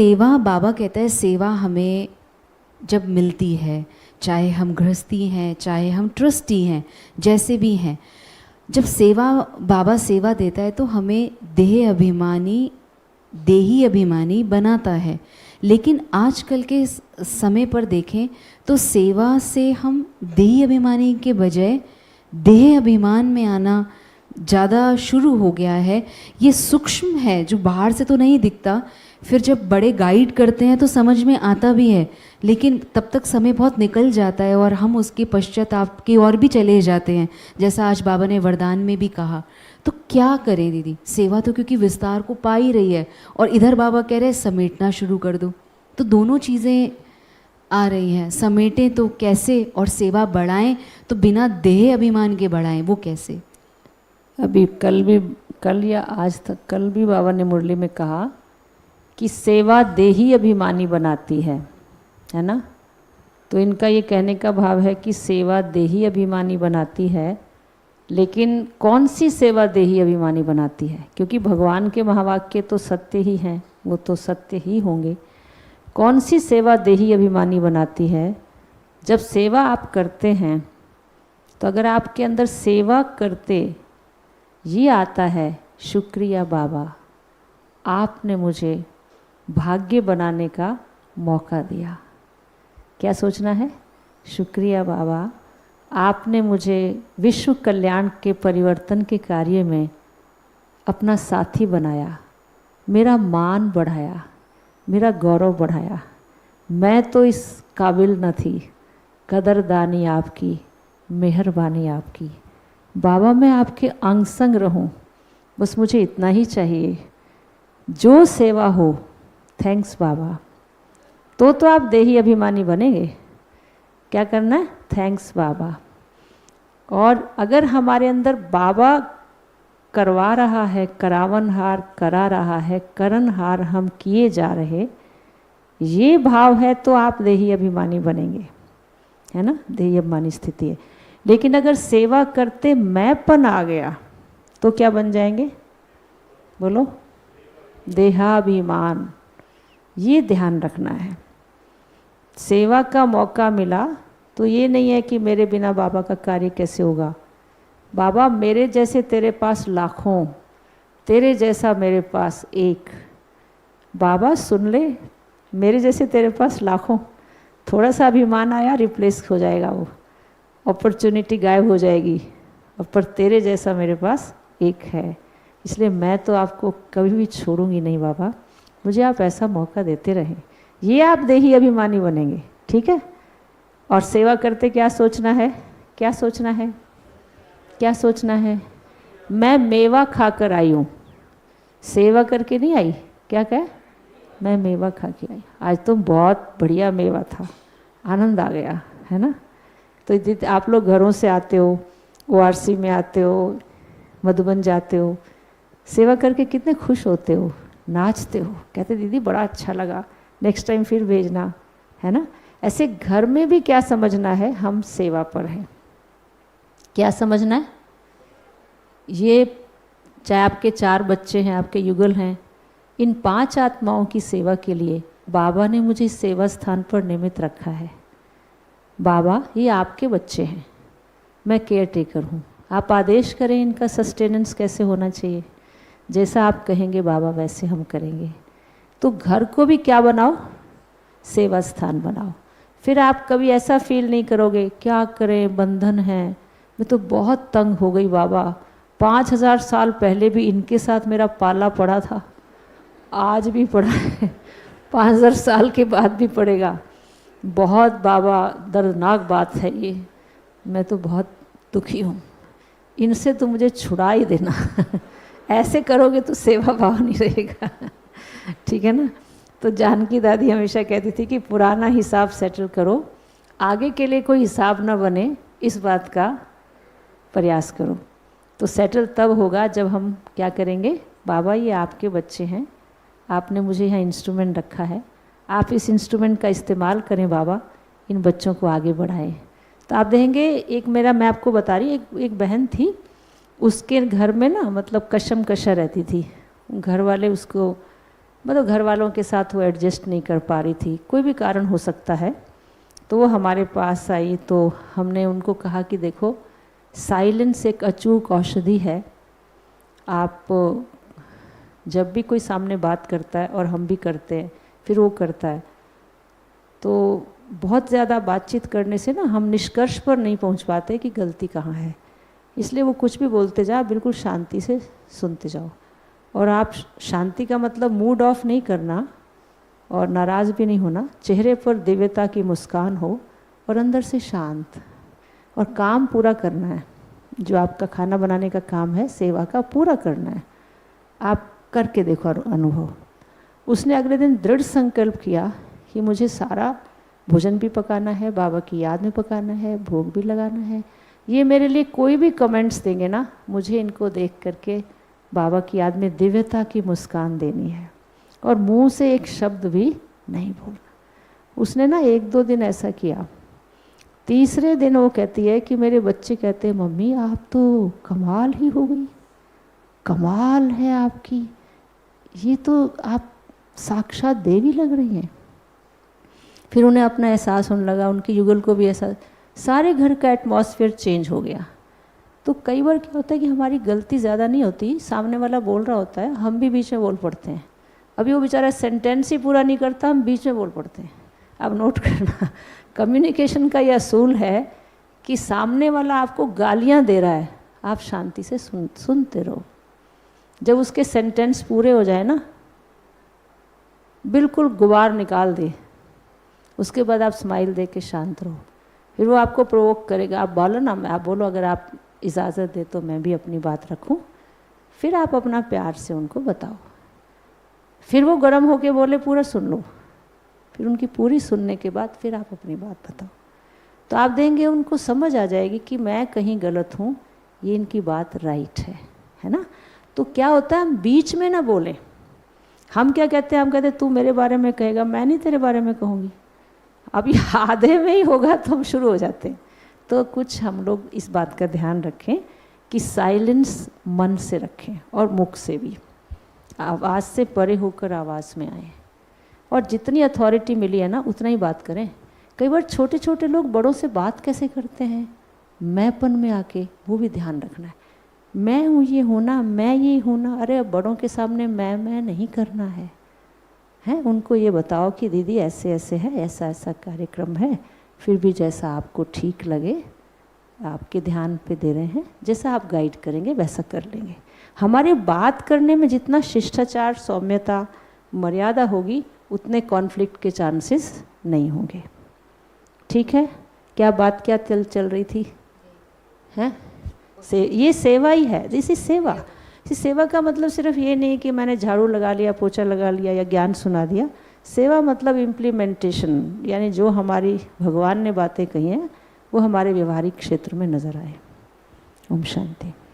सेवा, बाबा कहता है सेवा हमें जब मिलती है, चाहे हम गृहस्थी हैं, चाहे हम ट्रस्टी हैं, जैसे भी हैं, जब सेवा, बाबा सेवा देता है तो हमें देही अभिमानी बनाता है। लेकिन आजकल के समय पर देखें तो सेवा से हम देही अभिमानी के बजाय देह अभिमान में आना ज़्यादा शुरू हो गया है। ये सूक्ष्म है, जो बाहर से तो नहीं दिखता, फिर जब बड़े गाइड करते हैं तो समझ में आता भी है, लेकिन तब तक समय बहुत निकल जाता है और हम उसके पश्चाताप की ओर भी चले जाते हैं, जैसा आज बाबा ने वरदान में भी कहा। तो क्या करें दीदी, सेवा तो क्योंकि विस्तार को पा ही रही है और इधर बाबा कह रहे हैं समेटना शुरू कर दो, तो दोनों चीज़ें आ रही हैं। समेटें तो कैसे, और सेवा बढ़ाएं तो बिना देह अभिमान के बढ़ाएं, वो कैसे? अभी कल या आज तक, कल भी बाबा ने मुरली में कहा कि सेवा देही अभिमानी बनाती है ना। तो इनका ये कहने का भाव है कि सेवा देही अभिमानी बनाती है, लेकिन कौन सी सेवा देही अभिमानी बनाती है? क्योंकि भगवान के महावाक्य तो सत्य ही हैं, वो तो सत्य ही होंगे। कौन सी सेवा देही अभिमानी बनाती है? जब सेवा आप करते हैं तो अगर आपके अंदर सेवा करते ये आता है, शुक्रिया बाबा, आपने मुझे भाग्य बनाने का मौका दिया। क्या सोचना है? शुक्रिया बाबा, आपने मुझे विश्व कल्याण के परिवर्तन के कार्य में अपना साथी बनाया, मेरा मान बढ़ाया, मेरा गौरव बढ़ाया। मैं तो इस काबिल न थी, कदरदानी आपकी, मेहरबानी आपकी। बाबा मैं आपके अंग संग रहूं, बस मुझे इतना ही चाहिए। जो सेवा हो, थैंक्स बाबा। तो आप देही अभिमानी बनेंगे। क्या करना है? थैंक्स बाबा। और अगर हमारे अंदर बाबा करवा रहा है, करावनहार करा रहा है, करनहार हम किए जा रहे, ये भाव है तो आप देही अभिमानी बनेंगे, है ना। देही अभिमानी स्थिति है। लेकिन अगर सेवा करते मैंपन आ गया तो क्या बन जाएंगे? बोलो, देहाभिमान। ये ध्यान रखना है। सेवा का मौका मिला तो ये नहीं है कि मेरे बिना बाबा का कार्य कैसे होगा। बाबा मेरे जैसे तेरे पास लाखों, तेरे जैसा मेरे पास एक। बाबा सुन ले, मेरे जैसे तेरे पास लाखों। थोड़ा सा अभिमान आया, रिप्लेस हो जाएगा, वो अपॉर्चुनिटी गायब हो जाएगी। और पर तेरे जैसा मेरे पास एक है, इसलिए मैं तो आपको कभी भी छोड़ूंगी नहीं बाबा, मुझे आप ऐसा मौका देते रहें। ये आप देही अभिमानी बनेंगे, ठीक है। और सेवा करते क्या सोचना है? क्या सोचना है? क्या सोचना है? मैं मेवा खाकर आई हूँ, सेवा करके नहीं आई। क्या कहे? मैं मेवा खा के आई। आज तो बहुत बढ़िया मेवा था, आनंद आ गया, है ना। तो आप लोग घरों से आते हो, ORC में आते हो, मधुबन जाते हो, सेवा करके कितने खुश होते हो, नाचते हो, कहते दीदी बड़ा अच्छा लगा, नेक्स्ट टाइम फिर भेजना, है ना। ऐसे घर में भी क्या समझना है? हम सेवा पर हैं। क्या समझना है? ये चाहे आपके 4 बच्चे हैं, आपके युगल हैं, इन 5 आत्माओं की सेवा के लिए बाबा ने मुझे इस सेवा स्थान पर निमित्त रखा है। बाबा ये आपके बच्चे हैं, मैं केयर टेकर हूँ, आप आदेश करें इनका सस्टेनेंस कैसे होना चाहिए, जैसा आप कहेंगे बाबा वैसे हम करेंगे। तो घर को भी क्या बनाओ? सेवा स्थान बनाओ। फिर आप कभी ऐसा फील नहीं करोगे क्या करें, बंधन है, मैं तो बहुत तंग हो गई बाबा, 5000 साल पहले भी इनके साथ मेरा पाला पड़ा था, आज भी पड़ा है, 5000 साल के बाद भी पड़ेगा। बहुत बाबा दर्दनाक बात है ये, मैं तो बहुत दुखी हूँ, इनसे तो मुझे छुड़ा ही देना ऐसे करोगे तो सेवा भाव नहीं रहेगा ठीक है ना। तो जानकी दादी हमेशा कहती थी कि पुराना हिसाब सेटल करो, आगे के लिए कोई हिसाब ना बने, इस बात का प्रयास करो। तो सेटल तब होगा जब हम क्या करेंगे? बाबा ये आपके बच्चे हैं, आपने मुझे यहाँ इंस्ट्रूमेंट रखा है, आप इस इंस्ट्रूमेंट का इस्तेमाल करें बाबा, इन बच्चों को आगे बढ़ाएं। तो आप देखेंगे एक मेरा, मैं आपको बता रही, एक बहन थी, उसके घर में ना मतलब कशम कशा रहती थी, घर वाले उसको मतलब घर वालों के साथ वो एडजस्ट नहीं कर पा रही थी, कोई भी कारण हो सकता है। तो वो हमारे पास आई तो हमने उनको कहा कि देखो, साइलेंस एक अचूक औषधि है। आप जब भी कोई सामने बात करता है और हम भी करते हैं, फिर वो करता है, तो बहुत ज़्यादा बातचीत करने से ना हम निष्कर्ष पर नहीं पहुंच पाते कि गलती कहाँ है। इसलिए वो कुछ भी बोलते जाओ, बिल्कुल शांति से सुनते जाओ। और आप शांति का मतलब मूड ऑफ नहीं करना और नाराज़ भी नहीं होना, चेहरे पर दिव्यता की मुस्कान हो और अंदर से शांत, और काम पूरा करना है। जो आपका खाना बनाने का काम है, सेवा का, पूरा करना है। आप करके देखो अनुभव। उसने अगले दिन दृढ़ संकल्प किया कि मुझे सारा भोजन भी पकाना है, बाबा की याद में पकाना है, भोग भी लगाना है। ये मेरे लिए कोई भी कमेंट्स देंगे ना, मुझे इनको देख करके बाबा की याद में दिव्यता की मुस्कान देनी है, और मुंह से एक शब्द भी नहीं बोलना। उसने ना 1-2 दिन ऐसा किया। तीसरे दिन वो कहती है कि मेरे बच्चे कहते हैं, मम्मी आप तो कमाल ही हो गई, कमाल है आपकी, ये तो आप साक्षात देवी लग रही हैं। फिर उन्हें अपना एहसास होने लगा, उनके युगल को भी ऐसा, सारे घर का एटमॉस्फेयर चेंज हो गया। तो कई बार क्या होता है कि हमारी गलती ज़्यादा नहीं होती, सामने वाला बोल रहा होता है, हम भी बीच में बोल पड़ते हैं। अभी वो बेचारा सेंटेंस ही पूरा नहीं करता, हम बीच में बोल पड़ते हैं। अब नोट करना, कम्युनिकेशन का यह असूल है कि सामने वाला आपको गालियाँ दे रहा है, आप शांति से सुनते रहो। जब उसके सेंटेंस पूरे हो जाए ना, बिल्कुल गुबार निकाल दे, उसके बाद आप स्माइल दे के शांत रहो। फिर वो आपको प्रोवोक करेगा, आप बोलो ना, आप बोलो अगर आप इजाज़त दे तो मैं भी अपनी बात रखूं। फिर आप अपना प्यार से उनको बताओ। फिर वो गर्म होके बोले, पूरा सुन लो। फिर उनकी पूरी सुनने के बाद फिर आप अपनी बात बताओ। तो आप देंगे, उनको समझ आ जाएगी कि मैं कहीं गलत हूँ, ये इनकी बात राइट है ना। तो क्या होता है, हम बीच में ना बोलें। हम क्या कहते हैं, हम कहते हैं तू मेरे बारे में कहेगा, मैं नहीं तेरे बारे में कहूँगी। अब ये आधे में ही होगा तो हम शुरू हो जाते हैं। तो कुछ हम लोग इस बात का ध्यान रखें कि साइलेंस मन से रखें और मुख से भी, आवाज़ से परे होकर आवाज़ में आए, और जितनी अथॉरिटी मिली है ना उतना ही बात करें। कई बार छोटे छोटे लोग बड़ों से बात कैसे करते हैं, मैंपन में आके, वो भी ध्यान रखना है। मैं हूँ ये होना, मैं ये होना, अरे अब बड़ों के सामने मैं नहीं करना है। उनको ये बताओ कि दीदी ऐसे ऐसे है, ऐसा ऐसा कार्यक्रम है, फिर भी जैसा आपको ठीक लगे, आपके ध्यान पे दे रहे हैं, जैसा आप गाइड करेंगे वैसा कर लेंगे। हमारे बात करने में जितना शिष्टाचार, सौम्यता, मर्यादा होगी, उतने कॉन्फ्लिक्ट के चांसेस नहीं होंगे। ठीक है, क्या बात क्या चल रही थी, हैं? ये सेवा ही है। दिस इज सेवा। इस सेवा का मतलब सिर्फ ये नहीं कि मैंने झाड़ू लगा लिया, पोछा लगा लिया या ज्ञान सुना दिया। सेवा मतलब इम्प्लीमेंटेशन, यानी जो हमारी भगवान ने बातें कही हैं वो हमारे व्यवहारिक क्षेत्र में नजर आए। ओम शांति।